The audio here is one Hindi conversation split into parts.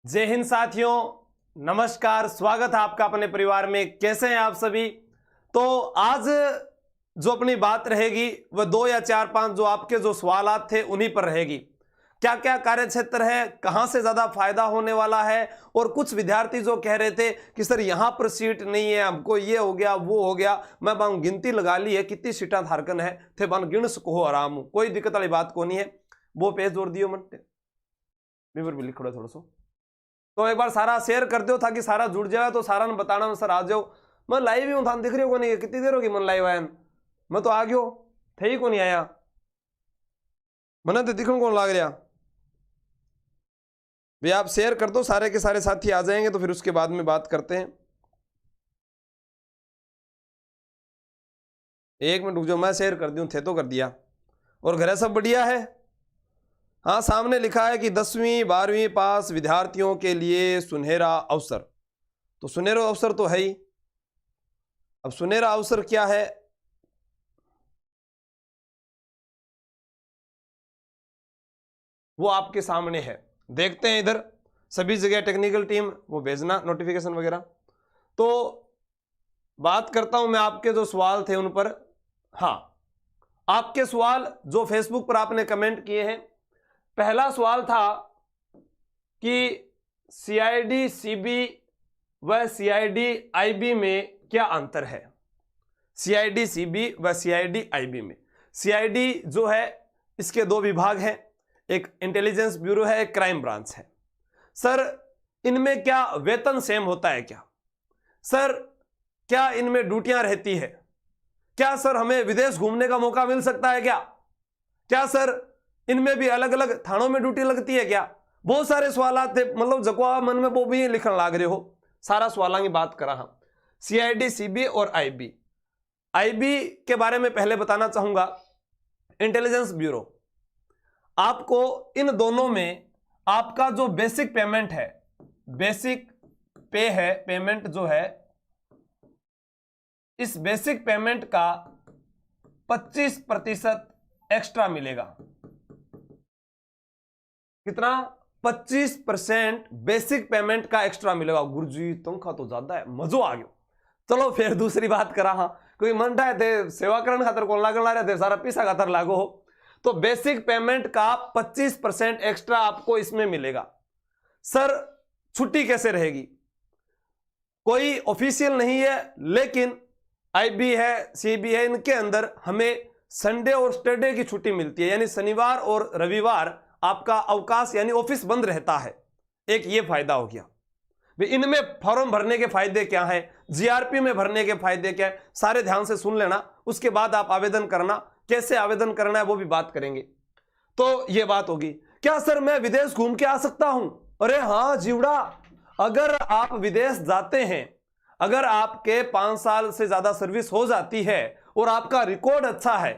जय हिंद साथियों, नमस्कार। स्वागत है आपका अपने परिवार में। कैसे हैं आप सभी? तो आज जो अपनी बात रहेगी वह 2 या 4-5 जो आपके जो सवालात थे उन्हीं पर रहेगी। क्या क्या कार्य क्षेत्र है, कहां से ज्यादा फायदा होने वाला है, और कुछ विद्यार्थी जो कह रहे थे कि सर यहां पर सीट नहीं है, हमको ये हो गया वो हो गया। मैं बांग गिनती लगा ली है कितनी सीटा धारकन है थे, बन गिन सको आराम, कोई दिक्कत वाली बात को नहीं है। वो पेज जोड़ दियो मत भी लिख थोड़ा सा, तो एक बार सारा शेयर कर दो ताकि सारा जुड़ जाए। तो सारा ने बताना सर आ जाओ, मैं लाइव ही हूं, थान दिख रही हो को नहीं, कितनी देर होगी मन लाइव आया, मैं तो आ गयो थे ही को नहीं आया, मैंने तो दिखने कौन लाग रहा भाई। आप शेयर कर दो, सारे के सारे साथी आ जाएंगे, तो फिर उसके बाद में बात करते हैं। 1 मिनट रुक जाओ, मैं शेयर कर दूं, थे तो कर दिया। और घर सब बढ़िया है? हाँ, सामने लिखा है कि 10वीं 12वीं पास विद्यार्थियों के लिए सुनहरा अवसर। तो सुनहरा अवसर तो है ही। अब सुनहरा अवसर क्या है? वो आपके सामने है, देखते हैं। इधर सभी जगह टेक्निकल टीम वो भेजना नोटिफिकेशन वगैरह। तो बात करता हूं मैं, आपके जो सवाल थे उन पर। हाँ, आपके सवाल जो फेसबुक पर आपने कमेंट किए हैं, पहला सवाल था कि सीआईडी सीबी व सीआईडी आईबी में क्या अंतर है। सीआईडी सीबी व सीआईडी आईबी में, सीआईडी जो है इसके 2 विभाग हैं, एक इंटेलिजेंस ब्यूरो है, एक क्राइम ब्रांच है। सर इनमें क्या वेतन सेम होता है क्या? सर क्या इनमें ड्यूटियां रहती है क्या? सर हमें विदेश घूमने का मौका मिल सकता है क्या? क्या सर इनमें भी अलग अलग थानों में ड्यूटी लगती है क्या? बहुत सारे सवाल थे, मतलब जगवा मन में वो भी लिखने लाग रहे हो। सारा सवालों की बात करा हम। सीआईडी सीबी और आईबी। आईबी के बारे में पहले बताना चाहूंगा। इंटेलिजेंस ब्यूरो, आपको इन दोनों में आपका जो बेसिक पेमेंट है, बेसिक पे है, पेमेंट जो है, इस बेसिक पेमेंट का 25% एक्स्ट्रा मिलेगा। कितना? 25% बेसिक पेमेंट का एक्स्ट्रा मिलेगा। गुरुजी तनख्वाह तो ज्यादा है, मजो आ गयो। चलो फिर दूसरी बात करा। हाँ, कोई मन रहा थे सेवाकरण खातर कौन लागण ला रहे थे, सारा पैसा खातर लागो हो। तो बेसिक पेमेंट का 25% एक्स्ट्रा आपको इसमें मिलेगा। सर छुट्टी कैसे रहेगी? कोई ऑफिशियल नहीं है, लेकिन आईबी है, सीबी है, इनके अंदर हमें संडे और सैटरडे की छुट्टी मिलती है, यानी शनिवार और रविवार आपका अवकाश, यानी ऑफिस बंद रहता है। एक ये फायदा हो गया। इनमें फॉर्म भरने के फायदे क्या है, जीआरपी में भरने के फायदे क्या है, सारे ध्यान से सुन लेना, उसके बाद आप आवेदन करना। कैसे आवेदन करना है वो भी बात करेंगे। तो ये बात होगी। क्या सर मैं विदेश घूम के आ सकता हूं? अरे हां जीवड़ा, अगर आप विदेश जाते हैं, अगर आपके 5 साल से ज्यादा सर्विस हो जाती है और आपका रिकॉर्ड अच्छा है,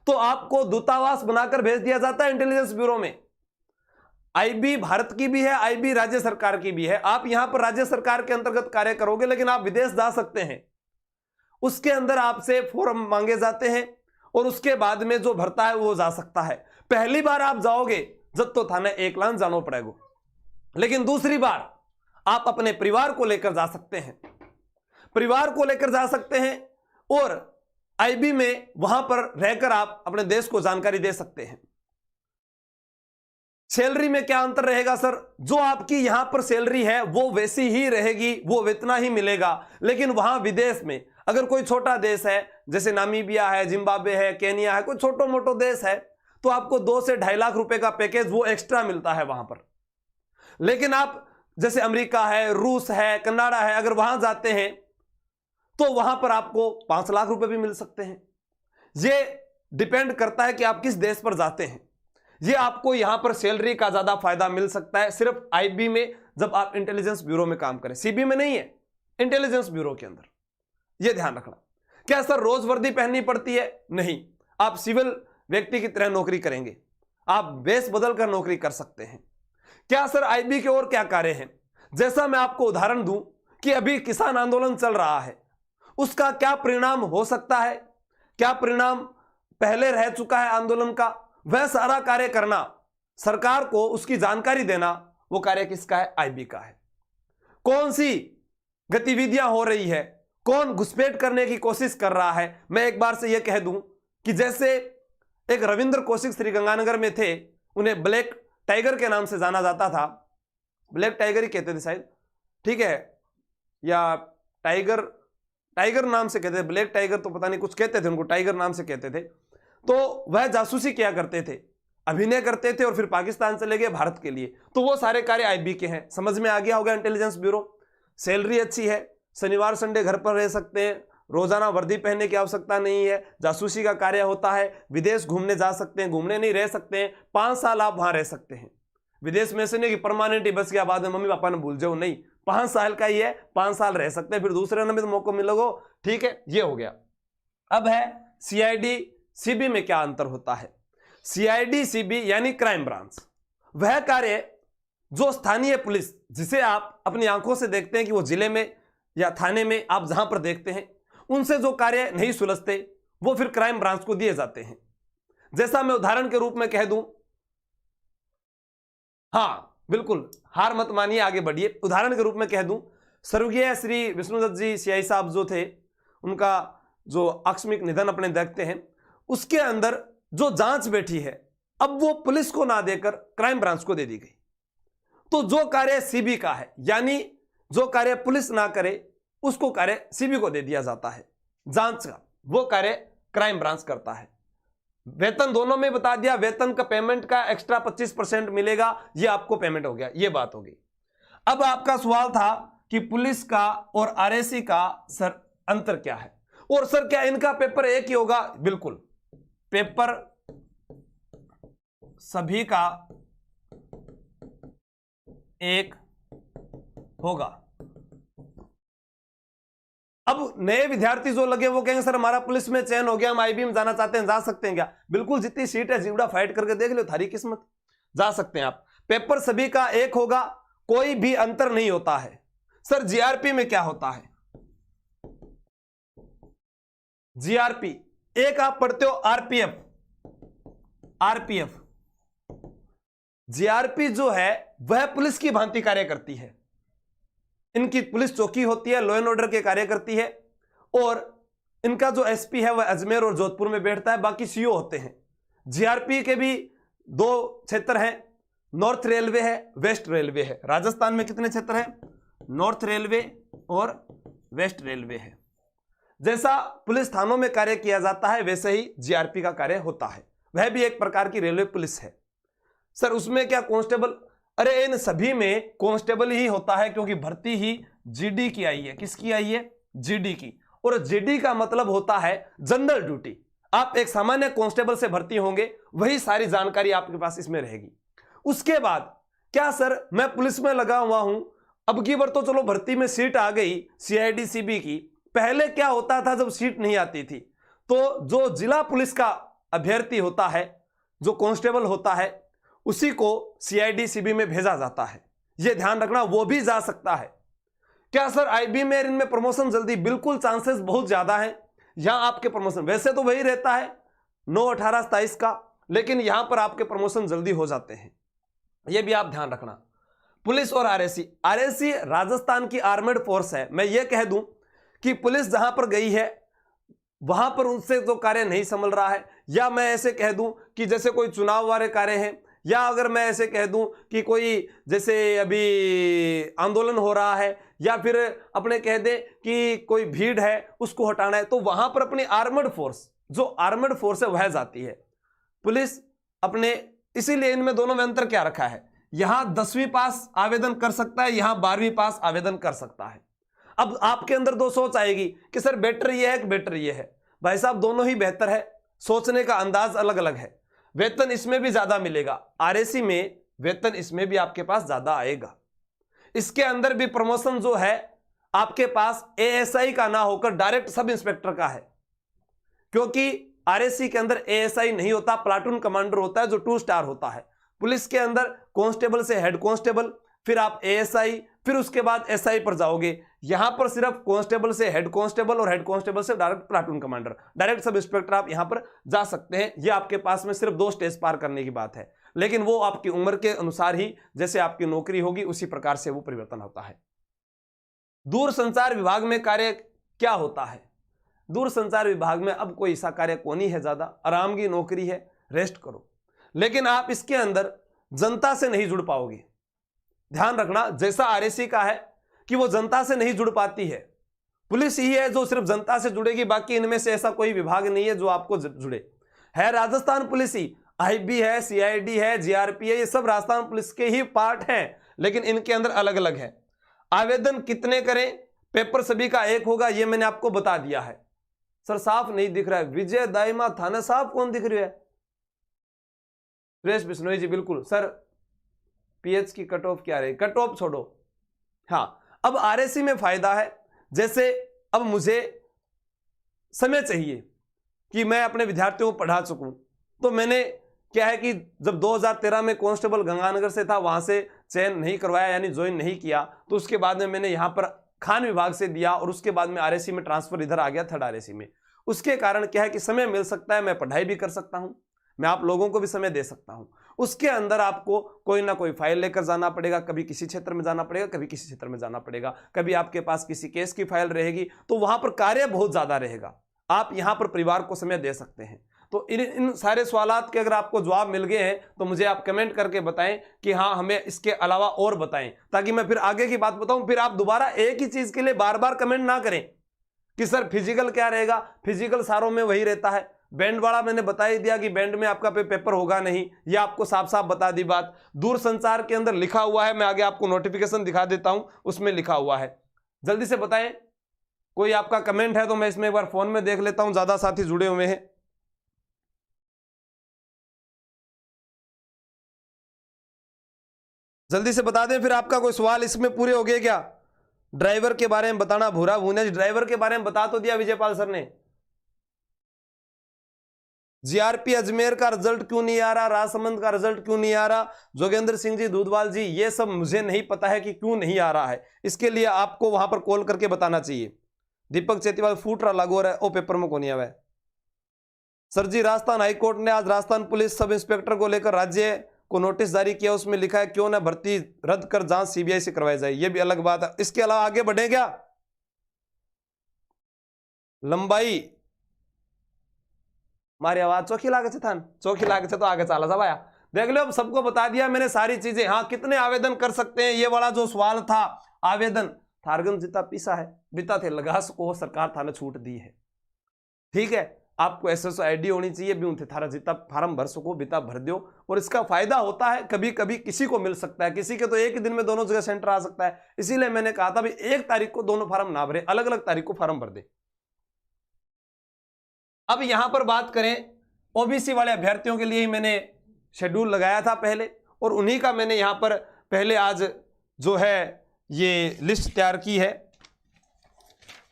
तो आपको दूतावास बनाकर भेज दिया जाता है इंटेलिजेंस ब्यूरो में। आईबी भारत की भी है, आईबी राज्य सरकार की भी है। आप यहां पर राज्य सरकार के अंतर्गत कार्य करोगे, लेकिन आप विदेश जा सकते हैं। उसके अंदर आपसे फॉर्म मांगे जाते हैं और उसके बाद में जो भरता है वो जा सकता है। पहली बार आप जाओगे जब तो थाने 1 लाख जाना पड़ेगा, लेकिन दूसरी बार आप अपने परिवार को लेकर जा सकते हैं, परिवार को लेकर जा सकते हैं, और आईबी में वहां पर रहकर आप अपने देश को जानकारी दे सकते हैं। सैलरी में क्या अंतर रहेगा? सर जो आपकी यहां पर सैलरी है वो वैसी ही रहेगी, वो वेतना ही मिलेगा। लेकिन वहां विदेश में अगर कोई छोटा देश है, जैसे नामीबिया है, जिम्बाब्वे है, केनिया है, कोई छोटो मोटो देश है, तो आपको 2 से 2.5 लाख रुपए का पैकेज वो एक्स्ट्रा मिलता है वहां पर। लेकिन आप जैसे अमेरिका है, रूस है, कनाडा है, अगर वहां जाते हैं तो वहां पर आपको 5 लाख रुपए भी मिल सकते हैं। ये डिपेंड करता है कि आप किस देश पर जाते हैं। ये आपको यहां पर सैलरी का ज्यादा फायदा मिल सकता है सिर्फ आईबी में, जब आप इंटेलिजेंस ब्यूरो में काम करें। सीबी में नहीं है, इंटेलिजेंस ब्यूरो के अंदर। यह ध्यान रखना। क्या सर रोज वर्दी पहननी पड़ती है? नहीं, आप सिविल व्यक्ति की तरह नौकरी करेंगे, आप बेस बदल कर नौकरी कर सकते हैं। क्या सर आईबी के और क्या कार्य हैं? जैसा मैं आपको उदाहरण दूं कि अभी किसान आंदोलन चल रहा है, उसका क्या परिणाम हो सकता है, क्या परिणाम पहले रह चुका है आंदोलन का, वह सारा कार्य करना, सरकार को उसकी जानकारी देना वो कार्य किसका है? आईबी का है। कौन सी गतिविधियां हो रही है, कौन घुसपैठ करने की कोशिश कर रहा है। मैं एक बार से यह कह दूं कि जैसे एक रविंद्र कौशिक श्रीगंगानगर में थे, उन्हें ब्लैक टाइगर के नाम से जाना जाता था, ब्लैक टाइगर ही कहते थे शायद, ठीक है, या टाइगर नाम से कहते थे, ब्लैक टाइगर तो पता नहीं कुछ कहते थे उनको, टाइगर नाम से कहते थे। तो वह जासूसी किया करते थे, अभिनय करते थे और फिर पाकिस्तान चले गए भारत के लिए। तो वो सारे कार्य आईबी के हैं। समझ में आ गया होगा इंटेलिजेंस ब्यूरो। सैलरी अच्छी है, शनिवार संडे घर पर रह सकते हैं, रोजाना वर्दी पहनने की आवश्यकता नहीं है, जासूसी का कार्य होता है, विदेश घूमने जा सकते हैं, घूमने नहीं रह सकते हैं, 5 साल आप वहां रह सकते हैं। विदेश में से नहीं कि परमानेंट ही बस गया, बाद में मम्मी पापा ने भूल जाओ, नहीं, 5 साल का ही है, 5 साल रह सकते हैं, फिर दूसरे नंबर मौका मिलोगे, ठीक है। ये हो गया। अब है सीआईडी सीबी में क्या अंतर होता है। सीआईडी सीबी यानी क्राइम ब्रांच, वह कार्य जो स्थानीय पुलिस, जिसे आप अपनी आंखों से देखते हैं कि वो जिले में या थाने में आप जहां पर देखते हैं, उनसे जो कार्य नहीं सुलझते वो फिर क्राइम ब्रांच को दिए जाते हैं। जैसा मैं उदाहरण के रूप में कह दूं, हां बिल्कुल हार मत मानिए, आगे बढ़िए। उदाहरण के रूप में कह दूं, स्वर्गीय श्री विष्णुदत्त जी सीआई साहब जो थे, उनका जो आकस्मिक निधन अपने देखते हैं, उसके अंदर जो जांच बैठी है, अब वो पुलिस को ना देकर क्राइम ब्रांच को दे दी गई। तो जो कार्य सीबी का है, यानी जो कार्य पुलिस ना करे उसको कार्य सीबी को दे दिया जाता है। जांच का वो कार्य क्राइम ब्रांच करता है। वेतन दोनों में बता दिया, वेतन का पेमेंट का एक्स्ट्रा 25% मिलेगा, ये आपको पेमेंट हो गया, ये बात हो गई। अब आपका सवाल था कि पुलिस का और आरएसी का सर अंतर क्या है, और सर क्या इनका पेपर एक ही होगा? बिल्कुल, पेपर सभी का एक होगा। अब नए विद्यार्थी जो लगे वो कहेंगे सर हमारा पुलिस में चयन हो गया, हम आईबी में जाना चाहते हैं, जा सकते हैं क्या? बिल्कुल, जितनी सीट है जीवड़ा फाइट करके देख लो, थारी किस्मत, जा सकते हैं आप। पेपर सभी का एक होगा, कोई भी अंतर नहीं होता है। सर जीआरपी में क्या होता है? जीआरपी एक आप पढ़ते हो आरपीएफ, आरपीएफ। जीआरपी जो है वह पुलिस की भांति कार्य करती है। इनकी पुलिस चौकी होती है, लॉ एंड ऑर्डर के कार्य करती है, और इनका जो एसपी है वह अजमेर और जोधपुर में बैठता है, बाकी सीओ होते हैं। जीआरपी के भी 2 क्षेत्र हैं, नॉर्थ रेलवे है, वेस्ट रेलवे है। राजस्थान में कितने क्षेत्र हैं? नॉर्थ रेलवे और वेस्ट रेलवे है। जैसा पुलिस थानों में कार्य किया जाता है वैसे ही जीआरपी का कार्य होता है, वह भी एक प्रकार की रेलवे पुलिस है। सर उसमें क्या कांस्टेबल? अरे इन सभी में कांस्टेबल ही होता है, क्योंकि भर्ती ही जीडी की आई है। किसकी आई है? जीडी की। और जीडी का मतलब होता है जनरल ड्यूटी। आप एक सामान्य कांस्टेबल से भर्ती होंगे, वही सारी जानकारी आपके पास इसमें रहेगी। उसके बाद क्या सर मैं पुलिस में लगा हुआ हूं, अब की बार तो चलो भर्ती में सीट आ गई सीआईडी सीबी की, पहले क्या होता था जब सीट नहीं आती थी, तो जो जिला पुलिस का अभ्यर्थी होता है, जो कांस्टेबल होता है, उसी को सीआईडी सीबी में भेजा जाता है। यह ध्यान रखना, वो भी जा सकता है। क्या सर आईबी में इनमें प्रमोशन जल्दी? बिल्कुल, चांसेस बहुत ज्यादा हैं यहां आपके प्रमोशन, वैसे तो वही रहता है 9, 18, 27 का, लेकिन यहां पर आपके प्रमोशन जल्दी हो जाते हैं, यह भी आप ध्यान रखना। पुलिस और आरएसी, आरएसी राजस्थान की आर्मेड फोर्स है। मैं यह कह दूं कि पुलिस जहां पर गई है वहां पर उनसे जो कार्य नहीं संभल रहा है, या मैं ऐसे कह दूं कि जैसे कोई चुनाव वाले कार्य हैं, या अगर मैं ऐसे कह दूं कि कोई जैसे अभी आंदोलन हो रहा है, या फिर अपने कह दे कि कोई भीड़ है उसको हटाना है, तो वहां पर अपनी आर्मर्ड फोर्स, जो आर्मर्ड फोर्स है वह जाती है। पुलिस अपने, इसीलिए इनमें दोनों में अंतर क्या रखा है? यहां 10वीं पास आवेदन कर सकता है, यहां 12वीं पास आवेदन कर सकता है। अब आपके अंदर 2 सोच आएगी कि सर बेटर ये है कि बेटर ये है। भाई साहब दोनों ही बेहतर है, सोचने का अंदाज अलग अलग है। वेतन इसमें भी ज्यादा मिलेगा, आरएसी में वेतन इसमें भी आपके पास ज्यादा आएगा। इसके अंदर भी प्रमोशन जो है आपके पास एएसआई का ना होकर डायरेक्ट सब इंस्पेक्टर का है, क्योंकि आरएसी के अंदर एएसआई नहीं होता, प्लाटून कमांडर होता है जो 2 स्टार होता है। पुलिस के अंदर कांस्टेबल से हेड कांस्टेबल, फिर आप एएसआई, फिर उसके बाद एसआई पर जाओगे। यहां पर सिर्फ कांस्टेबल से हेड कांस्टेबल और हेड कांस्टेबल से direct platoon commander, direct sub inspector आप यहां पर जा सकते हैं। यह आपके पास में सिर्फ 2 स्टेज पार करने की बात है। लेकिन वो आपकी उम्र के अनुसार ही, जैसे आपकी नौकरी होगी उसी प्रकार से वो परिवर्तन होता है। दूरसंचार विभाग में कार्य क्या होता है? दूरसंचार विभाग में अब कोई ऐसा कार्य को नहीं है, ज्यादा आराम की नौकरी है, रेस्ट करो। लेकिन आप इसके अंदर जनता से नहीं जुड़ पाओगे। ध्यान रखना, जैसा आरएसी का है कि वो जनता से नहीं जुड़ पाती है, पुलिस ही है जो सिर्फ जनता से जुड़ेगी, बाकी इनमें से ऐसा कोई विभाग नहीं है जो आपको जुड़े। है राजस्थान पुलिस ही, आईबी है, सीआईडी है, जीआरपी है, ये सब राजस्थान पुलिस के ही पार्ट हैं, लेकिन इनके अंदर अलग अलग है। आवेदन कितने करें, पेपर सभी का एक होगा, ये मैंने आपको बता दिया है। सर साफ नहीं दिख रहा है, विजय दाइमा थाना साहब कौन दिख रही है? सुरेश बिश्नोई जी, बिल्कुल सर। पीएच की कट ऑफ क्या रही? कट ऑफ छोड़ो। हाँ, अब आरएसी में फायदा है, जैसे अब मुझे समय चाहिए कि मैं अपने विद्यार्थियों को पढ़ा सकूं, तो मैंने क्या है कि जब 2013 में कांस्टेबल गंगानगर से था, वहां से चयन नहीं करवाया, यानी ज्वाइन नहीं किया, तो उसके बाद में मैंने यहां पर खान विभाग से दिया और उसके बाद में आरएसी में ट्रांसफर इधर आ गया, थर्ड आरएसी में। उसके कारण क्या है कि समय मिल सकता है, मैं पढ़ाई भी कर सकता हूं, मैं आप लोगों को भी समय दे सकता हूं। उसके अंदर आपको कोई ना कोई फाइल लेकर जाना पड़ेगा, कभी किसी क्षेत्र में जाना पड़ेगा, कभी किसी क्षेत्र में जाना पड़ेगा, कभी आपके पास किसी केस की फाइल रहेगी, तो वहां पर कार्य बहुत ज्यादा रहेगा। आप यहां पर परिवार को समय दे सकते हैं। तो इन सारे सवालात के अगर आपको जवाब मिल गए हैं तो मुझे आप कमेंट करके बताएं कि हाँ हमें इसके अलावा और बताएं, ताकि मैं फिर आगे की बात बताऊं। फिर आप दोबारा एक ही चीज के लिए बार बार कमेंट ना करें कि सर फिजिकल क्या रहेगा, फिजिकल सारों में वही रहता है। बैंड वाला मैंने बता ही दिया कि बैंड में आपका पेपर होगा नहीं, यह आपको साफ साफ बता दी बात। दूरसंचार के अंदर लिखा हुआ है, मैं आगे आपको नोटिफिकेशन दिखा देता हूं, उसमें लिखा हुआ है। जल्दी से बताएं, कोई आपका कमेंट है तो मैं इसमें एक बार फोन में देख लेता हूं, ज्यादा साथी जुड़े हुए हैं। जल्दी से बता दें, फिर आपका कोई सवाल इसमें पूरे हो गए क्या? ड्राइवर के बारे में बताना भूरा भूनेज, ड्राइवर के बारे में बता तो दिया विजयपाल सर ने। जीआरपी अजमेर का रिजल्ट क्यों नहीं आ रहा, राजसमंद का रिजल्ट क्यों नहीं आ रहा, जोगेंद्र सिंह जी दूधवाल जी, ये सब मुझे नहीं पता है कि क्यों नहीं आ रहा है। इसके लिए आपको वहां पर कॉल करके बताना चाहिए। दीपक चेतीवाल फूट रहा लागू हो रहा है, ओ पेपर में कौन नहीं आया है सर जी। राजस्थान हाईकोर्ट ने आज राजस्थान पुलिस सब इंस्पेक्टर को लेकर राज्य को नोटिस जारी किया, उसमें लिखा है क्यों ना भर्ती रद्द कर जांच सीबीआई से करवाई जाए। ये भी अलग बात है। इसके अलावा आगे बढ़े क्या? लंबाई हमारी आवाज चौकी लागे थे थान, चौकी लागे थे तो आगे चला जा भाया। देख लो, अब सबको बता दिया मैंने सारी चीजें। हाँ, कितने आवेदन कर सकते हैं, ये वाला जो सवाल था आवेदन थारगन जितना पीसा है बिता थे लगा सको, सरकार थाने छूट दी है। ठीक है, आपको एसएसओ आईडी होनी चाहिए, भी उनसे थारा जितना फार्म भर सको बिता भर दो। और इसका फायदा होता है, कभी कभी किसी को मिल सकता है, किसी के तो एक ही दिन में दोनों जगह सेंटर आ सकता है। इसीलिए मैंने कहा था भी 1 तारीख को दोनों फार्म ना भरे, अलग अलग तारीख को फार्म भर दे। अब यहां पर बात करें ओबीसी वाले अभ्यर्थियों के लिए ही मैंने शेड्यूल लगाया था पहले, और उन्हीं का मैंने यहां पर पहले आज जो है ये लिस्ट तैयार की है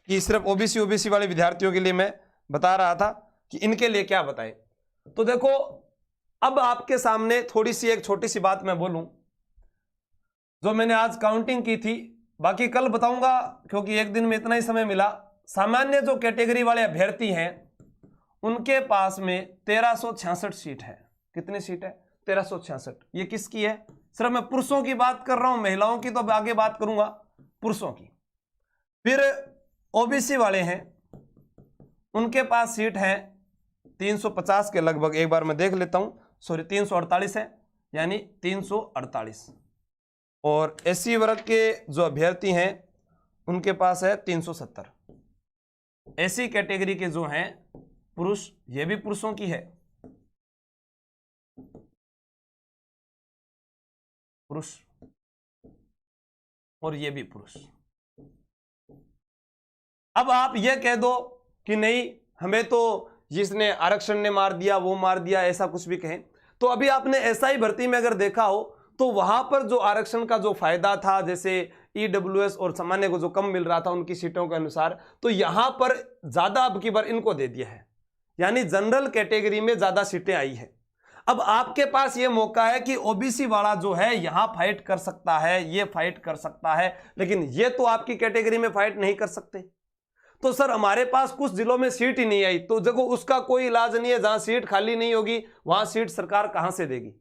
कि सिर्फ ओबीसी वाले विद्यार्थियों के लिए मैं बता रहा था कि इनके लिए क्या बताएं। तो देखो, अब आपके सामने थोड़ी सी एक छोटी सी बात मैं बोलूं, जो मैंने आज काउंटिंग की थी, बाकी कल बताऊंगा क्योंकि एक दिन में इतना ही समय मिला। सामान्य जो कैटेगरी वाले अभ्यर्थी हैं उनके पास में 1366 सीट है। कितनी सीट है? 1366। ये किसकी है? सिर्फ मैं पुरुषों की बात कर रहा हूं, महिलाओं की तो अब आगे बात करूंगा, पुरुषों की। फिर ओबीसी वाले हैं, उनके पास सीट है 350 के लगभग, एक बार मैं देख लेता हूं, सॉरी 348 है, यानी 348। और एससी वर्ग के जो अभ्यर्थी हैं उनके पास है 370। एससी कैटेगरी के जो हैं पुरुष, ये भी पुरुषों की है, पुरुष, और ये भी पुरुष। अब आप ये कह दो कि नहीं हमें तो जिसने आरक्षण ने मार दिया वो मार दिया, ऐसा कुछ भी कहें, तो अभी आपने एसआई भर्ती में अगर देखा हो तो वहां पर जो आरक्षण का जो फायदा था, जैसे ईडब्ल्यूएस और सामान्य को जो कम मिल रहा था उनकी सीटों के अनुसार, तो यहां पर ज्यादा अब की बार इनको दे दिया है, यानी जनरल कैटेगरी में ज्यादा सीटें आई है। अब आपके पास यह मौका है कि ओबीसी वाला जो है यहां फाइट कर सकता है, ये फाइट कर सकता है, लेकिन ये तो आपकी कैटेगरी में फाइट नहीं कर सकते। तो सर हमारे पास कुछ जिलों में सीट ही नहीं आई, तो देखो उसका कोई इलाज नहीं है। जहां सीट खाली नहीं होगी वहां सीट सरकार कहां से देगी?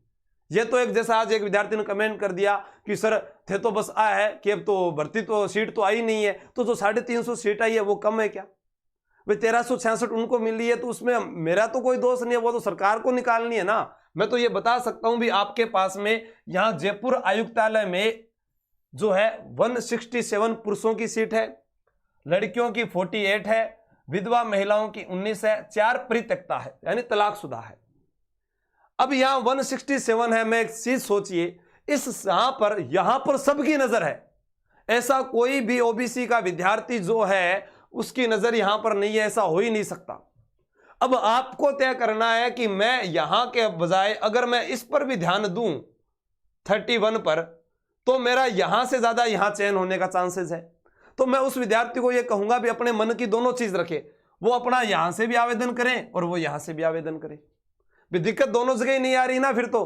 ये तो एक जैसा आज एक विद्यार्थी ने कमेंट कर दिया कि सर थे तो बस आया है कि अब तो भर्ती तो सीट तो आई नहीं है, तो जो 350 सीट आई है वो कम है क्या? भाई 1366 उनको मिली है, तो उसमें मेरा तो कोई दोष नहीं है, वो तो सरकार को निकालनी है ना। मैं तो ये बता सकता हूं भी आपके पास में यहां जयपुर आयुक्तालय में जो है 167 पुरुषों की सीट है, लड़कियों की 48 है, विधवा महिलाओं की 19 है, 4 परित्यक्ता है यानी तलाकशुदा है। अब यहां 167 है। मैं एक चीज सोचिए, इस यहां पर सबकी नजर है, ऐसा कोई भी ओबीसी का विद्यार्थी जो है उसकी नजर यहां पर नहीं है, ऐसा हो ही नहीं सकता। अब आपको तय करना है कि मैं यहां के बजाय अगर मैं इस पर भी ध्यान दूं 31 पर, तो मेरा यहां से ज्यादा यहां चयन होने का चांसेस है। तो मैं उस विद्यार्थी को यह कहूंगा भी अपने मन की दोनों चीज रखे, वो अपना यहां से भी आवेदन करें और वो यहां से भी आवेदन करें। भी दिक्कत दोनों जगह ही नहीं आ रही ना फिर तो।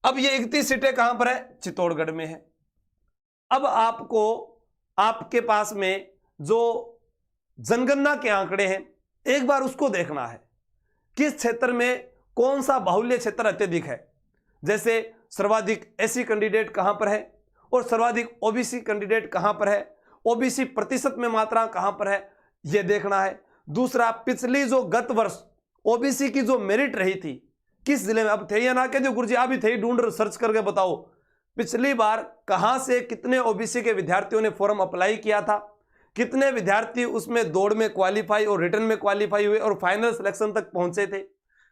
अब ये 31 सीटें कहां पर है? चित्तौड़गढ़ में है। अब आपको आपके पास में जो जनगणना के आंकड़े हैं एक बार उसको देखना है, किस क्षेत्र में कौन सा बाहुल्य क्षेत्र अत्यधिक है। जैसे सर्वाधिक एससी कैंडिडेट कहां पर है और सर्वाधिक ओबीसी कैंडिडेट कहां पर है, ओबीसी प्रतिशत में मात्रा कहां पर है, यह देखना है। दूसरा, पिछली जो गत वर्ष ओबीसी की जो मेरिट रही थी किस जिले में, अब थे या ना कह दो गुरुजी अभी थे, ढूंढ सर्च करके बताओ पिछली बार कहां से कितने ओबीसी के विद्यार्थियों ने फॉर्म अप्लाई किया था, कितने विद्यार्थी उसमें दौड़ में क्वालिफाई और रिटर्न में क्वालिफाई हुए और फाइनल सिलेक्शन तक पहुंचे थे,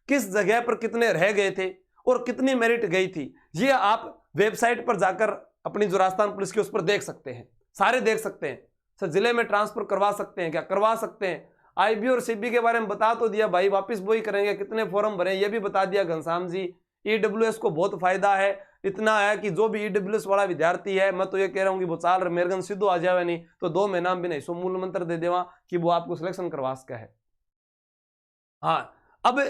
किस जगह पर कितने रह गए थे और कितनी मेरिट गई थी। ये आप वेबसाइट पर जाकर अपनी जो राजस्थान पुलिस की उस पर देख सकते हैं, सारे देख सकते हैं। सर जिले में ट्रांसफर करवा सकते हैं क्या? करवा सकते हैं। आईबी और सीबी के बारे में बता तो दिया भाई, वापस वही करेंगे, कितने फॉर्म भरे ये भी बता दिया घनश्याम जी। ईडब्ल्यूएस को बहुत फायदा है, इतना है कि जो भी ईडब्ल्यूएस वाला विद्यार्थी है, मैं तो ये कह रहा हूँ कि वो चाल मेरगन सीधो आ जावे, नहीं तो 2 महीना भी नहीं सो मूल मंत्र दे देवा कि वो आपको सिलेक्शन करवा सका है। हाँ, अब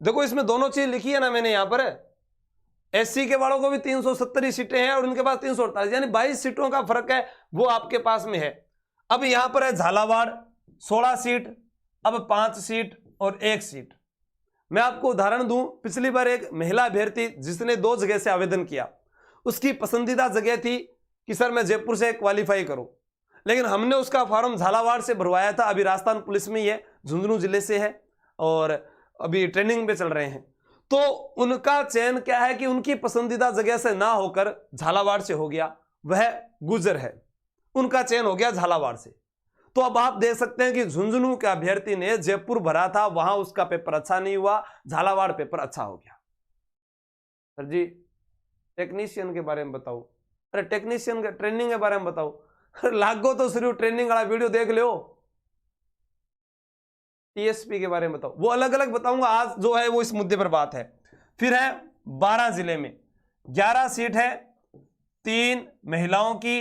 देखो इसमें दोनों चीज लिखी है ना मैंने यहाँ पर, एससी के वालों को भी 370 सीटें हैं और उनके पास 348 यानी 22 सीटों का फर्क है, वो आपके पास में है। अब यहां पर है झालावाड़ 16 सीट, अब 5 सीट और 1 सीट। मैं आपको उदाहरण दूं, पिछली बार एक महिला अभ्यर्थी जिसने 2 जगह से आवेदन किया, उसकी पसंदीदा जगह थी कि सर मैं जयपुर से क्वालिफाई करूं, लेकिन हमने उसका फॉर्म झालावाड़ से भरवाया था। अभी राजस्थान पुलिस में ही है, झुंझुनू जिले से है और अभी ट्रेनिंग पे चल रहे हैं। तो उनका चयन क्या है कि उनकी पसंदीदा जगह से ना होकर झालावाड़ से हो गया, वह गुजर है, उनका चयन हो गया झालावाड़ से। तो अब आप देख सकते हैं कि झुंझुनू के अभ्यर्थी ने जयपुर भरा था, वहां उसका पेपर अच्छा नहीं हुआ, झालावाड़ पेपर अच्छा हो गया। सर जी टेक्नीशियन के बारे में बताओ। अरे टेक्नीशियन के ट्रेनिंग के बारे में बताओ। अरे लागो तो सिर्फ ट्रेनिंग वाला वीडियो देख लो। टीएसपी के बारे में बताओ, वो अलग अलग बताऊंगा, आज जो है वो इस मुद्दे पर बात है। फिर है 12 जिले में 11 सीट है, 3 महिलाओं की,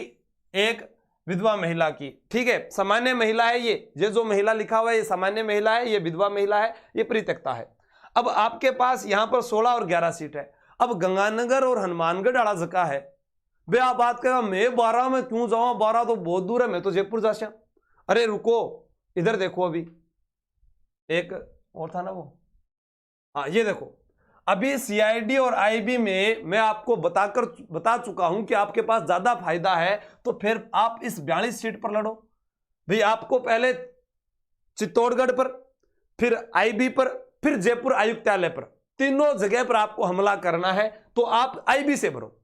1 विधवा महिला की। ठीक है, सामान्य महिला है, ये जो महिला लिखा हुआ है ये सामान्य महिला है, ये विधवा महिला है, ये परित्यक्ता है। अब आपके पास यहां पर 16 और 11 सीट है। अब गंगानगर और हनुमानगढ़ वाला जगह है, वे आप बात करेगा मैं 12 में क्यों जाऊं, 12 तो बहुत दूर है, मैं तो जयपुर जा सकता। अरे रुको, इधर देखो, अभी एक और था ना वो, हाँ ये देखो, अभी सीआईडी और आईबी में मैं आपको बता चुका हूं कि आपके पास ज्यादा फायदा है, तो फिर आप इस 42 सीट पर लड़ो भाई। आपको पहले चित्तौड़गढ़ पर, फिर आईबी पर, फिर जयपुर आयुक्तालय पर, तीनों जगह पर आपको हमला करना है, तो आप आईबी से भरो।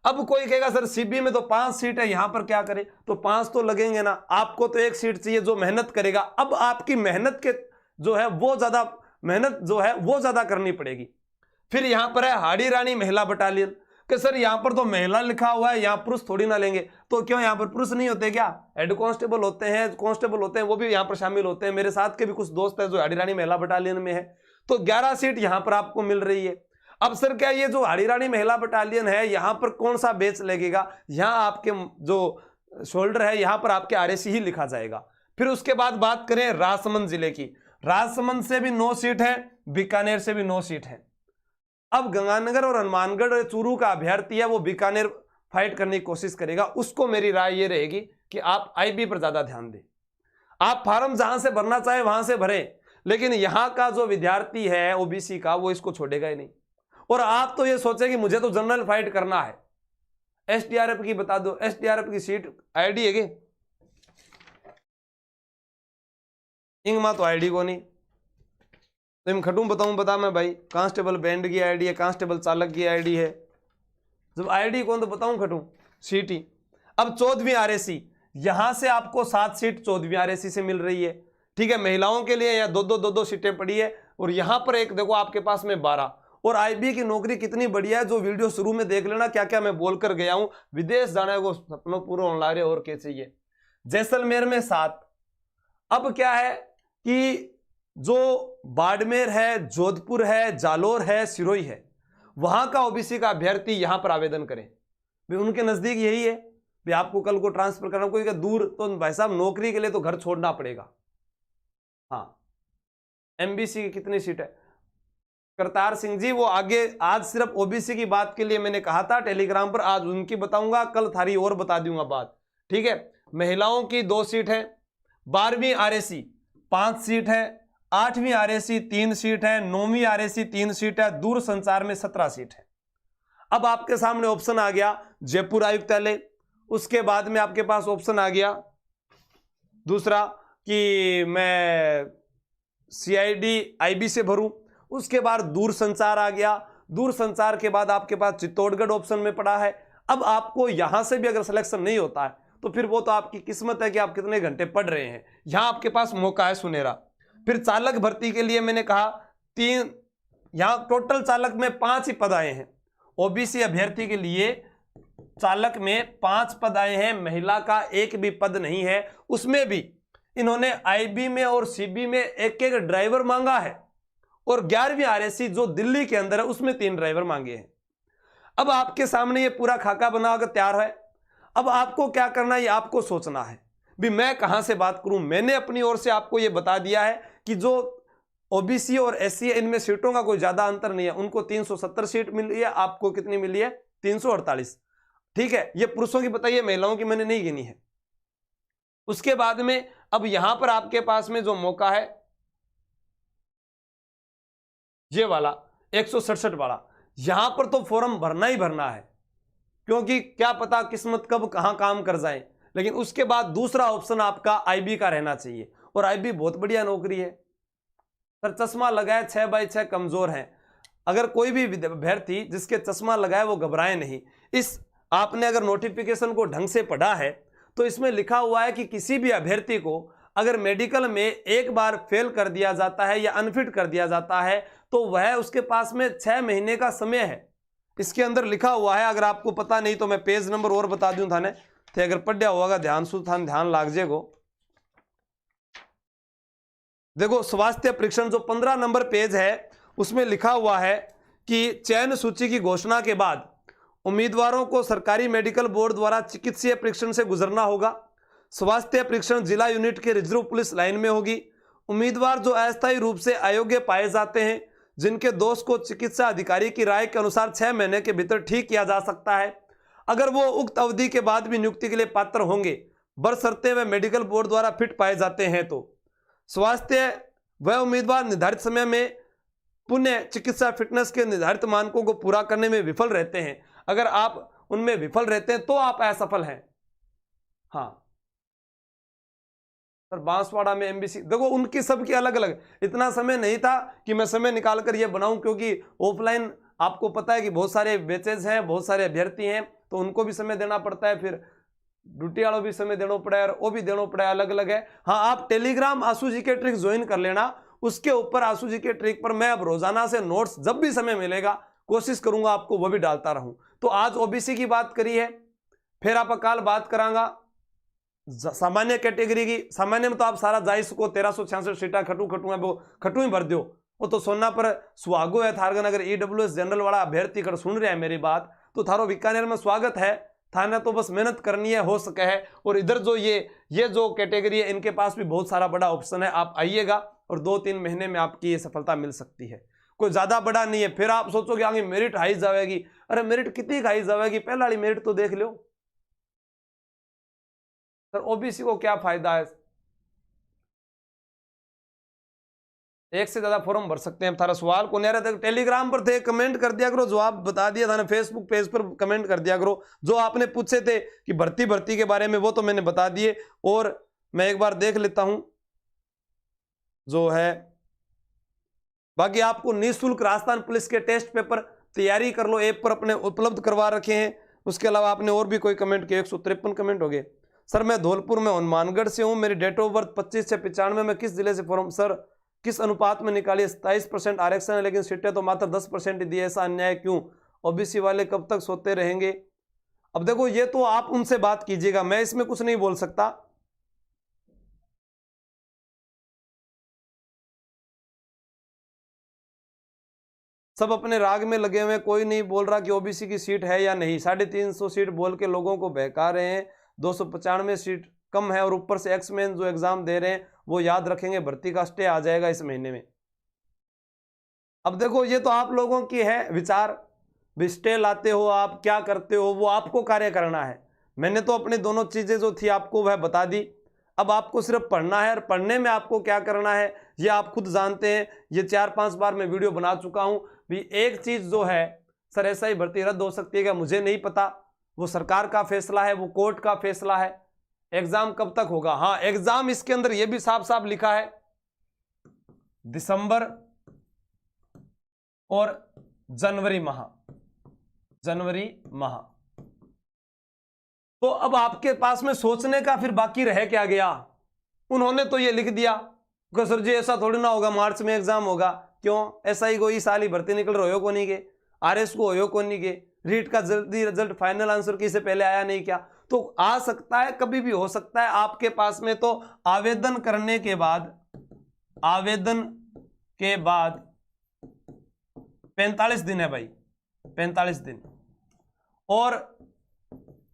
अब कोई कहेगा सर सीबी में तो 5 सीट है, यहां पर क्या करें? तो 5 तो लगेंगे ना, आपको तो 1 सीट चाहिए जो मेहनत करेगा। अब आपकी मेहनत के जो है वो ज्यादा मेहनत जो है वो ज्यादा करनी पड़ेगी। फिर यहां पर है हाड़ी रानी महिला बटालियन, कि सर यहां पर तो महिला लिखा हुआ है, यहां पुरुष थोड़ी ना लेंगे। तो क्यों यहां पर पुरुष नहीं होते क्या? हेड कांस्टेबल होते हैं, कांस्टेबल होते हैं, वो भी यहां पर शामिल होते हैं। मेरे साथ के भी कुछ दोस्त हैं जो हाड़ी रानी महिला बटालियन में है। तो 11 सीट यहां पर आपको मिल रही है। अब सर क्या ये जो हाड़ी रानी महिला बटालियन है, यहां पर कौन सा बेच लगेगा? यहां आपके जो शोल्डर है यहां पर आपके आरएसी ही लिखा जाएगा। फिर उसके बाद बात करें राजसमंद जिले की, राजसमंद से भी 9 सीट है, बीकानेर से भी 9 सीट है। अब गंगानगर और हनुमानगढ़ और चूरू का अभ्यर्थी है, वो बीकानेर फाइट करने की कोशिश करेगा। उसको मेरी राय ये रहेगी कि आप आईबी पर ज्यादा ध्यान दें। आप फार्म जहां से भरना चाहे वहां से भरें, लेकिन यहां का जो विद्यार्थी है ओबीसी का, वो इसको छोड़ेगा ही नहीं। और आप तो ये सोचे कि मुझे तो जनरल फाइट करना है। एसडीआरएफ की बता दो, एसडीआरएफ की सीट आईडी है कि इंगमा तो आईडी को नहीं, तो मैं खटू बताऊं बता मैं भाई, कांस्टेबल बैंड की आईडी है, कांस्टेबल चालक की आईडी है, जब आईडी कौन तो बताऊं खटू सीट ही। अब 14वीं आरएसी, यहां से आपको 7 सीट 14वीं आरएसी से मिल रही है, ठीक है। महिलाओं के लिए या दो सीटें पड़ी है, और यहां पर एक देखो आपके पास में 12। और आईबी की नौकरी कितनी बढ़िया है, जो वीडियो शुरू में देख लेना क्या क्या मैं बोल कर गया हूं। विदेश जाने को सपनों पूरा होने ला रहे और क्या चाहिए। जैसलमेर में 7। अब क्या है कि जो बाड़मेर है, जोधपुर है, जालोर है, सिरोही है, वहां का ओबीसी का अभ्यर्थी यहां पर आवेदन करें। उनके नजदीक यही है भी आपको कल को ट्रांसफर करना, कोई का दूर तो भाई साहब नौकरी के लिए तो घर छोड़ना पड़ेगा। हाँ, एमबीसी की कितनी सीट है? करतार सिंह जी वो आगे, आज सिर्फ ओबीसी की बात के लिए मैंने कहा था टेलीग्राम पर, आज उनकी बताऊंगा, कल थारी और बता दूंगा बात, ठीक है। महिलाओं की 2 सीट है, 12वीं आरएसी 5 सीट है, 8वीं आरएसी 3 सीट है, 9वीं आरएसी 3 सीट है, दूर संचार में 17 सीट है। अब आपके सामने ऑप्शन आ गया जयपुर आयुक्तालय, उसके बाद में आपके पास ऑप्शन आ गया दूसरा कि मैं सीआईडी आईबी से भरूं, उसके बाद दूर संचार आ गया, दूर संचार के बाद आपके पास चित्तौड़गढ़ ऑप्शन में पड़ा है। अब आपको यहां से भी अगर सिलेक्शन नहीं होता है तो फिर वो तो आपकी किस्मत है कि आप कितने घंटे पढ़ रहे हैं, यहां आपके पास मौका है सुनहरा। फिर चालक भर्ती के लिए मैंने कहा 3, यहां टोटल चालक में 5 ही पद आए हैं। ओबीसी अभ्यर्थी के लिए चालक में 5 पद आए हैं, महिला का एक भी पद नहीं है। उसमें भी इन्होंने आईबी में और सीबी में एक एक ड्राइवर मांगा है, और 11वीं आरएसी जो दिल्ली के अंदर है उसमें 3 ड्राइवर मांगे हैं। अब आपके सामने ये पूरा खाका बना कर तैयार है। अब आपको क्या करना है, ये आपको सोचना है भी मैं कहां से बात करूं। मैंने अपनी ओर से आपको ये बता दिया है कि जो ओबीसी और एससी इनमें सीटों का कोई ज्यादा अंतर नहीं है। उनको 370 सीट मिली है, आपको कितनी मिली है? 348, ठीक है। ये पुरुषों की बताइए, महिलाओं की मैंने नहीं गिनी है। उसके बाद में अब यहां पर आपके पास में जो मौका है ये वाला 167 वाला, यहां पर तो फॉर्म भरना ही भरना है, क्योंकि क्या पता किस्मत कब कहां काम कर जाए। लेकिन उसके बाद दूसरा ऑप्शन आपका आईबी का रहना चाहिए, और आईबी बहुत बढ़िया नौकरी है सर। चश्मा लगाए 6x6 कमजोर है। अगर कोई भी अभ्यर्थी जिसके चश्मा लगाए वो घबराए नहीं। इस आपने अगर नोटिफिकेशन को ढंग से पढ़ा है तो इसमें लिखा हुआ है कि किसी भी अभ्यर्थी को अगर मेडिकल में एक बार फेल कर दिया जाता है या अनफिट कर दिया जाता है तो वह उसके पास में 6 महीने का समय है। इसके अंदर लिखा हुआ है, अगर आपको पता नहीं तो मैं पेज नंबर और बता दूं थाने, थे अगर पढ़ा होगा ध्यान से थान ध्यान लाग जेगो। देखो स्वास्थ्य परीक्षण जो 15 नंबर पेज है उसमें लिखा हुआ है कि चयन सूची की घोषणा के बाद उम्मीदवारों को सरकारी मेडिकल बोर्ड द्वारा चिकित्सीय परीक्षण से गुजरना होगा। स्वास्थ्य परीक्षण जिला यूनिट के रिजर्व पुलिस लाइन में होगी। उम्मीदवार जो अस्थायी रूप से अयोग्य पाए जाते हैं, जिनके दोष को चिकित्सा अधिकारी की राय के अनुसार 6 महीने के भीतर ठीक किया जा सकता है, अगर वो उक्त अवधि के बाद भी नियुक्ति के लिए पात्र होंगे, बशर्ते वे मेडिकल बोर्ड द्वारा फिट पाए जाते हैं। तो स्वास्थ्य वह उम्मीदवार निर्धारित समय में पुण्य चिकित्सा फिटनेस के निर्धारित मानकों को पूरा करने में विफल रहते हैं। अगर आप उनमें विफल रहते हैं तो आप असफल हैं। हाँ सर, बांसवाड़ा में एमबीसी देखो उनकी सबकी अलग अलग, इतना समय नहीं था कि मैं समय निकाल कर ये बनाऊं, क्योंकि ऑफलाइन आपको पता है कि बहुत सारे बैचेज हैं, बहुत सारे अभ्यर्थी हैं, तो उनको भी समय देना पड़ता है, फिर ड्यूटी वालों भी समय देना पड़ा है, और वो भी देना पड़ा है, अलग अलग है। हाँ, आप टेलीग्राम आशु जी के ट्रिक ज्वाइन कर लेना, उसके ऊपर आशु जी के ट्रिक पर मैं अब रोजाना से नोट्स जब भी समय मिलेगा कोशिश करूंगा आपको वो भी डालता रहूं। तो आज ओबीसी की बात करी है, फिर आप कल बात करांगा सामान्य कैटेगरी की। सामान्य में तो आप सारा जायस को 1366 सीटा खटू खटू है, वो खटू ही भर दो, वो तो सोना पर सुहागो है थारगन। अगर ईडब्ल्यूएस जनरल वाला अभ्यर्थी कर सुन रहा है मेरी बात तो थारो बीकानेर में स्वागत है, थाने तो बस मेहनत करनी है, हो सके है। और इधर जो ये जो कैटेगरी है इनके पास भी बहुत सारा बड़ा ऑप्शन है, आप आइएगा और 2-3 महीने में आपकी ये सफलता मिल सकती है, कोई ज्यादा बड़ा नहीं है। फिर आप सोचोगे आगे मेरिट हाई जाएगी, अरे मेरिट कितनी हाई जाएगी, पहला वाली मेरिट तो देख लो सर। ओबीसी को क्या फायदा है? एक से ज्यादा फॉर्म भर सकते हैं। थारा सवाल को नहीं रहता टेलीग्राम पर थे, कमेंट कर दिया करो, जवाब बता दिया था ना। फेसबुक पेज पर कमेंट कर दिया करो, जो आपने पूछे थे कि भर्ती के बारे में, वो तो मैंने बता दिए। और मैं एक बार देख लेता हूं जो है, बाकी आपको निःशुल्क राजस्थान पुलिस के टेस्ट पेपर तैयारी कर लो, ऐप पर अपने उपलब्ध करवा रखे हैं। उसके अलावा आपने और भी कोई कमेंट किए, 153 कमेंट हो गए। सर मैं धौलपुर में हनुमानगढ़ से हूं, मेरी डेट ऑफ बर्थ 25 से 95 में किस जिले से फॉर्म, सर किस अनुपात में निकाली, 27% आरक्षण है लेकिन सीटें तो मात्र 10% दी, ऐसा अन्याय क्यों, ओबीसी वाले कब तक सोते रहेंगे। अब देखो ये तो आप उनसे बात कीजिएगा, मैं इसमें कुछ नहीं बोल सकता। सब अपने राग में लगे हुए, कोई नहीं बोल रहा कि ओबीसी की सीट है या नहीं। 350 सीट बोल के लोगों को बहका रहे हैं, 295 सीट कम है और ऊपर से एक्समैन जो एग्जाम दे रहे हैं वो याद रखेंगे, भर्ती का स्टे आ जाएगा इस महीने में। अब देखो ये तो आप लोगों की है विचार, स्टे लाते हो आप, क्या करते हो वो आपको कार्य करना है। मैंने तो अपनी दोनों चीजें जो थी आपको वह बता दी। अब आपको सिर्फ पढ़ना है और पढ़ने में आपको क्या करना है ये आप खुद जानते हैं। ये 4-5 बार मैं वीडियो बना चुका हूं भी। एक चीज जो है सर एसआई भर्ती रद्द हो सकती है क्या, मुझे नहीं पता, वो सरकार का फैसला है, वो कोर्ट का फैसला है। एग्जाम कब तक होगा, हाँ एग्जाम इसके अंदर ये भी साफ साफ लिखा है दिसंबर और जनवरी माह। तो अब आपके पास में सोचने का फिर बाकी रह क्या गया। उन्होंने तो ये लिख दिया कि सर जी ऐसा थोड़ी ना होगा, मार्च में एग्जाम होगा। क्यों, एसआई को इस साल ही भर्ती निकल रहे हो को नहीं के, आरएस को हो को नहीं के, रीट का जल्दी रिजल्ट फाइनल आंसर की से पहले आया नहीं क्या, तो आ सकता है, कभी भी हो सकता है। आपके पास में तो आवेदन करने के बाद 45 दिन है भाई, 45 दिन। और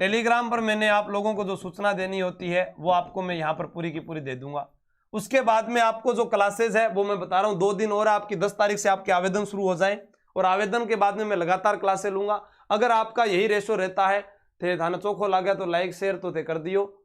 टेलीग्राम पर मैंने आप लोगों को जो सूचना देनी होती है वो आपको मैं यहां पर पूरी की पूरी दे दूंगा। उसके बाद में आपको जो क्लासेस है वो मैं बता रहा हूं, 2 दिन और आपकी 10 तारीख से आपके आवेदन शुरू हो जाए और आवेदन के बाद में मैं लगातार क्लासेस लूंगा। अगर आपका यही रेशो रहता है थे थाना चोखो ला गया तो लाइक शेयर तो थे कर दियो।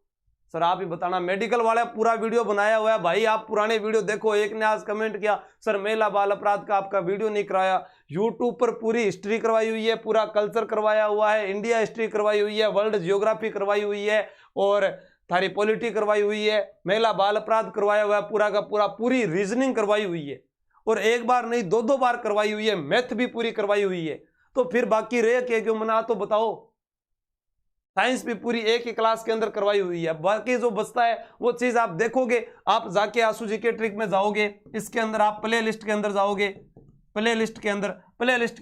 सर आप ही बताना, मेडिकल वाला पूरा वीडियो बनाया हुआ है भाई, आप पुराने वीडियो देखो। एक ने आज कमेंट किया सर महिला बाल अपराध का आपका वीडियो नहीं कराया। यूट्यूब पर पूरी हिस्ट्री करवाई हुई है, पूरा कल्चर करवाया हुआ है, इंडिया हिस्ट्री करवाई हुई है, वर्ल्ड जियोग्राफी करवाई हुई है और थारी पॉलिटी करवाई हुई है, महिला बाल अपराध करवाया हुआ है पूरा का पूरा, पूरी रीजनिंग करवाई हुई है और एक बार नहीं 2-2 बार करवाई हुई है, मैथ भी पूरी करवाई हुई है। तो फिर बाकी रह के क्यों मना, तो बताओ। साइंस भी पूरी एक ही क्लास के अंदर करवाई हुई है। बाकी जो बचता है वो चीज आप देखोगे, आप जाके आंसू जी के ट्रिक में जाओगे, इसके अंदर आप प्ले लिस्ट के अंदर जाओगे, प्ले लिस्ट के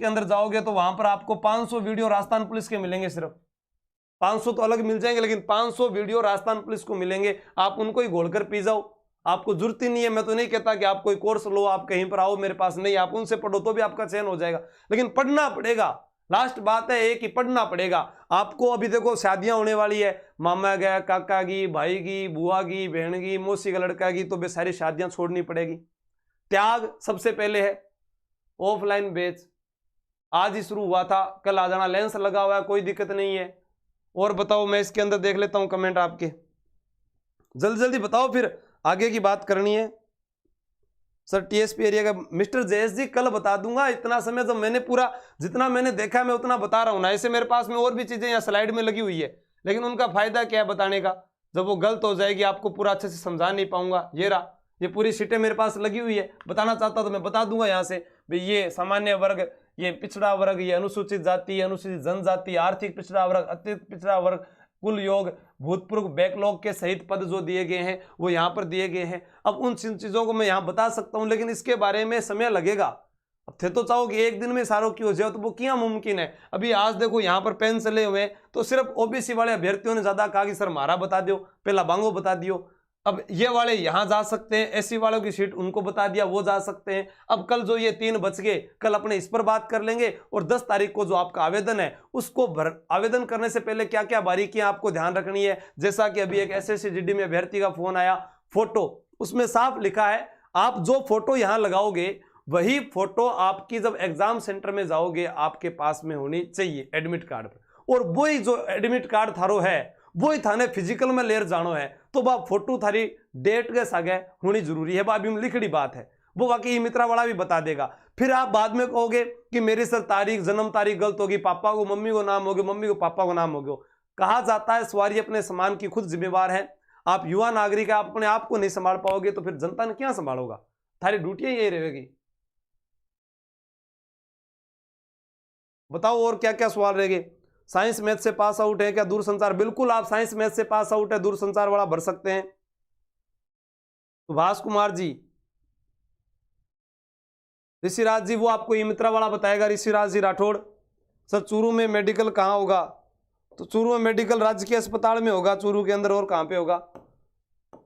अंदर जाओगे तो वहां पर आपको 500 वीडियो राजस्थान पुलिस के मिलेंगे। सिर्फ 500 तो अलग मिल जाएंगे लेकिन 500 वीडियो राजस्थान पुलिस को मिलेंगे। आप उनको ही घोलकर पी जाओ, आपको जरूरत ही नहीं है। मैं तो नहीं कहता कि आप कोई कोर्स लो, आप कहीं पर आओ मेरे पास, नहीं, आप उनसे पढ़ो तो भी आपका चयन हो जाएगा, लेकिन पढ़ना पड़ेगा। लास्ट बात है एक ही, पढ़ना पड़ेगा आपको। अभी देखो शादियां होने वाली है, मामा गया, काका की, भाई की, बुआ की, बहन की, मौसी का लड़का की, तो वे सारी शादियां छोड़नी पड़ेगी। त्याग सबसे पहले है। ऑफलाइन बैच आज ही शुरू हुआ था, कल आ जाना, लेंस लगा हुआ है, कोई दिक्कत नहीं है। और बताओ, मैं इसके अंदर देख लेता हूं कमेंट आपके, जल्दी जल्दी बताओ, फिर आगे की बात करनी है। सर टीएसपी एरिया का मिस्टर जयेश जी कल बता दूंगा, इतना समय तो मैंने पूरा जितना मैंने देखा मैं उतना बता रहा हूं ना। ऐसे मेरे पास में और भी चीजें यहाँ स्लाइड में लगी हुई है, लेकिन उनका फायदा क्या है बताने का, जब वो गलत हो जाएगी आपको पूरा अच्छे से समझा नहीं पाऊंगा। ये रहा, ये पूरी सीटें मेरे पास लगी हुई है, बताना चाहता तो मैं बता दूंगा यहाँ से भाई, ये सामान्य वर्ग, ये पिछड़ा वर्ग, ये अनुसूचित जाति, अनुसूचित जनजाति, आर्थिक पिछड़ा वर्ग, अत्यधिक पिछड़ा वर्ग, कुल योग, भूतपूर्व बैकलॉग के सहित पद जो दिए गए हैं वो यहाँ पर दिए गए हैं। अब उन चीजों को मैं यहाँ बता सकता हूँ, लेकिन इसके बारे में समय लगेगा। अब थे तो चाहो कि एक दिन में सारों की हो जाए, तो वो क्या मुमकिन है। अभी आज देखो यहाँ पर पेन चले हुए, तो सिर्फ ओबीसी वाले अभ्यर्थियों ने ज्यादा कहा कि सर हमारा बता दियो, पहला बांगो बता दियो। अब ये वाले यहाँ जा सकते हैं, एससी वालों की सीट उनको बता दिया, वो जा सकते हैं। अब कल जो ये 3 बच गए, कल अपने इस पर बात कर लेंगे। और 10 तारीख को जो आपका आवेदन है उसको आवेदन करने से पहले क्या क्या बारीकियां आपको ध्यान रखनी है। जैसा कि अभी एक एसएससी जीडी में अभ्यर्थी का फोन आया, फोटो, उसमें साफ लिखा है आप जो फोटो यहाँ लगाओगे वही फोटो आपकी जब एग्जाम सेंटर में जाओगे आपके पास में होनी चाहिए एडमिट कार्ड पर। और वही जो एडमिट कार्ड थारो है वही थाने फिजिकल में लेर जानो है, तो बा फोटो थारी डेट के सागे होनी जरूरी है, बा अभी लिखड़ी बात है। वो बाकी ई मित्रा वाला भी बता देगा। फिर आप बाद में कहोगे कि मेरी सर तारीख जन्म तारीख गलत होगी, पापा को मम्मी को नाम हो गया, मम्मी को पापा को नाम हो गया। कहा जाता है सवारी अपने सामान की खुद जिम्मेवार है। आप युवा नागरिक है, आप अपने आप को नहीं संभाल पाओगे तो फिर जनता ने क्या संभालोगा? थारी ड्यूटियां यही रहेगी। बताओ और क्या क्या सवाल रहेंगे। साइंस मैथ से पास आउट है क्या? दूरसंचार, बिल्कुल आप साइंस मैथ से पास आउट है, दूरसंचार वाला भर सकते हैं। सुभाष कुमार जी, ऋषिराज जी वो आपको ई मित्रा वाला बताएगा। ऋषिराज जी राठौड़, सर चूरू में मेडिकल कहाँ होगा? तो चूरू में मेडिकल राज्य के अस्पताल में होगा, चूरू के अंदर, और कहाँ पे होगा?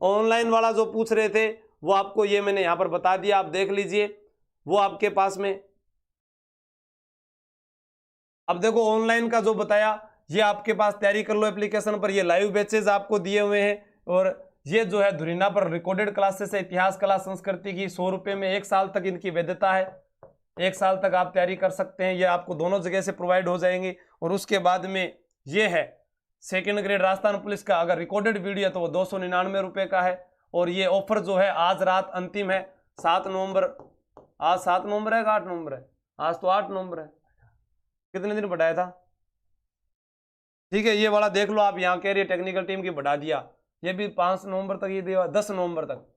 ऑनलाइन वाला जो पूछ रहे थे वो आपको ये मैंने यहां पर बता दिया, आप देख लीजिए वो आपके पास में। अब देखो ऑनलाइन का जो बताया ये आपके पास तैयारी कर लो एप्लीकेशन पर। ये लाइव बैचेज आपको दिए हुए हैं, और ये जो है धुरीना पर रिकॉर्डेड क्लासेस है इतिहास कला संस्कृति की। 100 रुपये में 1 साल तक इनकी वैधता है, 1 साल तक आप तैयारी कर सकते हैं। ये आपको दोनों जगह से प्रोवाइड हो जाएंगे। और उसके बाद में ये है सेकेंड ग्रेड राजस्थान पुलिस का, अगर रिकॉर्डेड वीडियो है तो वो 299 रुपये का है। और ये ऑफर जो है आज रात अंतिम है, 7 नवंबर। आज 7 नवंबर है, 8 नवंबर है? आज तो 8 नवंबर है। कितने दिन बढ़ाया था? ठीक है, ये वाला देख लो आप, यहाँ कह रही है टेक्निकल टीम की बढ़ा दिया। ये भी 5 नवंबर तक, ये दिया 10 नवंबर तक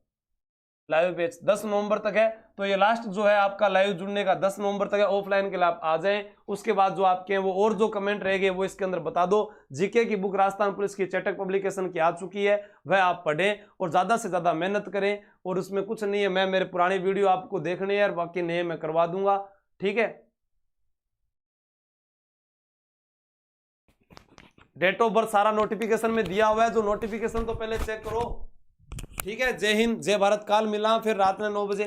लाइव बैच 10 नवंबर तक है। तो ये लास्ट जो है आपका लाइव जुड़ने का 10 नवंबर तक है। ऑफलाइन के लिए आप आ जाएं। उसके बाद जो आपके हैं वो और जो कमेंट रहेंगे वो इसके अंदर बता दो। जीके की बुक राजस्थान पुलिस की चेटक पब्लिकेशन की आ चुकी है, वह आप पढ़ें और ज्यादा से ज्यादा मेहनत करें। और उसमें कुछ नहीं है, मैं मेरे पुरानी वीडियो आपको देखने हैं, बाकी नए मैं करवा दूंगा। ठीक है, डेट ऑफ बर्थ सारा नोटिफिकेशन में दिया हुआ है, जो नोटिफिकेशन तो पहले चेक करो। ठीक है, जय हिंद, जय भारत। काल मिला फिर रात में 9 बजे।